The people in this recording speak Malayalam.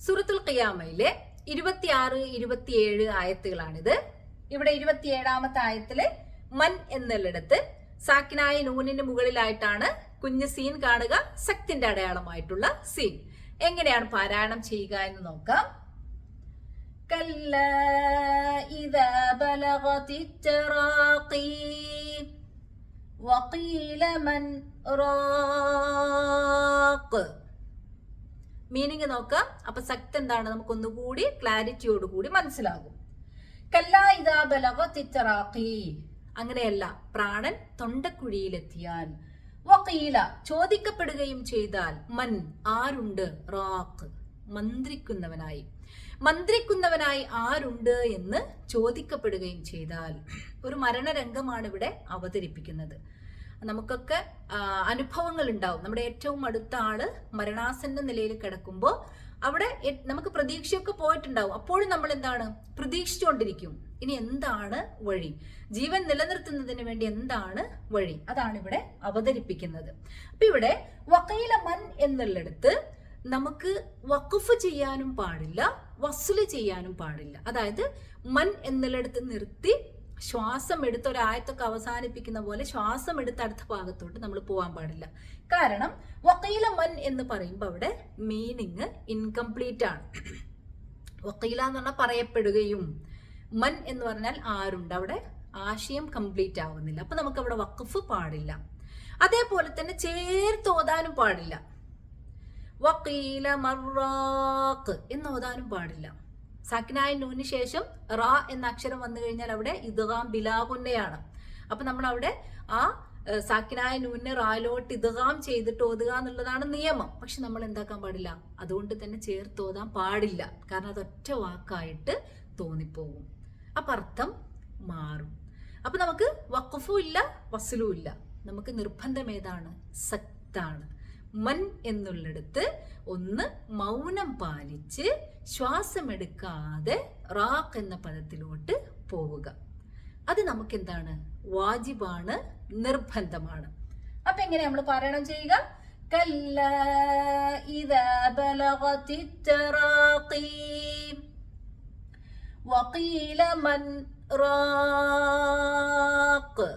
സൂറത്തുൽ ഖിയാമയിലെ 26, 27 ആയത്തുകളാണിത്. ഇവിടെ 27ാമത്തെ ആയത്തില് മൻ എന്നുള്ളിടത്ത് സാക്കിനായ നൂനിന് മുകളിലായിട്ടാണ് കുഞ്ഞ് സീൻ കാണുക, സക്തിന്റെ അടയാളമായിട്ടുള്ള സീൻ. എങ്ങനെയാണ് പാരായണം ചെയ്യുക എന്ന് നോക്കാം. കല്ലാ ഇദാ ബലഗതിത് തറാഖി വഖീല മൻ റാഖ്. മീനിങ് നോക്കാം. അപ്പൊ സക്ത് എന്താണ് നമുക്കൊന്നുകൂടി ക്ലാരിറ്റിയോടുകൂടി മനസ്സിലാകും. കല്ലാ ഇദാ ബലഗതിത് തറാഖി, അങ്ങനെയല്ല, പ്രാണൻ തൊണ്ടക്കുഴിയിലെത്തിയാൽ, വഖീല ചോദിക്കപ്പെടുകയും ചെയ്താൽ, മൻ ആരുണ്ട്, റാഖ് മന്ത്രിക്കുന്നവനായി, മന്ത്രിക്കുന്നവനായി ആരുണ്ട് എന്ന് ചോദിക്കപ്പെടുകയും ചെയ്താൽ. ഒരു മരണരംഗമാണ് ഇവിടെ അവതരിപ്പിക്കുന്നത്. നമുക്കൊക്കെ അനുഭവങ്ങൾ ഉണ്ടാവും. നമ്മുടെ ഏറ്റവും അടുത്ത ആള് മരണാസന്ന നിലയിൽ കിടക്കുമ്പോൾ അവിടെ നമുക്ക് പ്രതീക്ഷയൊക്കെ പോയിട്ടുണ്ടാവും. അപ്പോഴും നമ്മൾ എന്താണ് പ്രതീക്ഷിച്ചുകൊണ്ടിരിക്കും, ഇനി എന്താണ് വഴി, ജീവൻ നിലനിർത്തുന്നതിന് വേണ്ടി എന്താണ് വഴി, അതാണ് ഇവിടെ അവതരിപ്പിക്കുന്നത്. അപ്പൊ ഇവിടെ വഖീല മൻ എന്നുള്ളിടത്ത് നമുക്ക് വഖഫ് ചെയ്യാനും പാടില്ല, വസ്ല് ചെയ്യാനും പാടില്ല. അതായത് മൻ എന്നുള്ളിടത്ത് നിർത്തി ശ്വാസം എടുത്ത് ഒരായത്തൊക്കെ അവസാനിപ്പിക്കുന്ന പോലെ ശ്വാസം എടുത്ത് അടുത്ത ഭാഗത്തോട്ട് നമ്മൾ പോകാൻ പാടില്ല. കാരണം വഖീല മൻ എന്ന് പറയുമ്പോൾ അവിടെ മീനിങ് ഇൻകംപ്ലീറ്റ് ആണ്. വഖീല എന്ന് പറഞ്ഞാൽ പറയപ്പെടുകയും, മൻ എന്ന് പറഞ്ഞാൽ ആരുണ്ട്, അവിടെ ആശയം കംപ്ലീറ്റ് ആവുന്നില്ല. അപ്പൊ നമുക്ക് അവിടെ വഖഫ് പാടില്ല. അതേപോലെ തന്നെ ചേർത്ത് ഓതാനും പാടില്ല. വഖീല മർറാഖ് എന്ന് ഓതാനും പാടില്ല. സാക്കിനായ നൂന് ശേഷം റാ എന്ന അക്ഷരം വന്നു കഴിഞ്ഞാൽ അവിടെ ഇദ്ഗാം ബിലാഗുന്നയാണ്. അപ്പൊ നമ്മൾ അവിടെ ആ സാക്കിനായ നൂനെ റായിലോട്ട് ഇദ്ഗാം ചെയ്തിട്ട് ഓതുക എന്നുള്ളതാണ് നിയമം. പക്ഷെ നമ്മൾ എന്താക്കാൻ പാടില്ല, അതുകൊണ്ട് തന്നെ ചേർത്ത് ഓതാൻ പാടില്ല. കാരണം അതൊറ്റ വാക്കായിട്ട് തോന്നിപ്പോകും, അപ്പൊ അർത്ഥം മാറും. അപ്പൊ നമുക്ക് വഖഫും ഇല്ല, വസ്ലും ഇല്ല. നമുക്ക് നിർബന്ധം ഏതാണ്, സക്താണ്. മൻ എന്നുള്ളിടത്ത് ഒന്ന് മൗനം പാലിച്ച് ശ്വാസമെടുക്കാതെ റാഖ് എന്ന പദത്തിലോട്ട് പോവുക. അത് നമുക്ക് എന്താണ്, വാജിബാണ്, നിർബന്ധമാണ്. അപ്പൊ എങ്ങനെ നമ്മൾ പാരായണം ചെയ്യുക? കല്ലാ ഇദാ ബലഗതിത് തറാഖി വഖീല മൻ റാഖ്.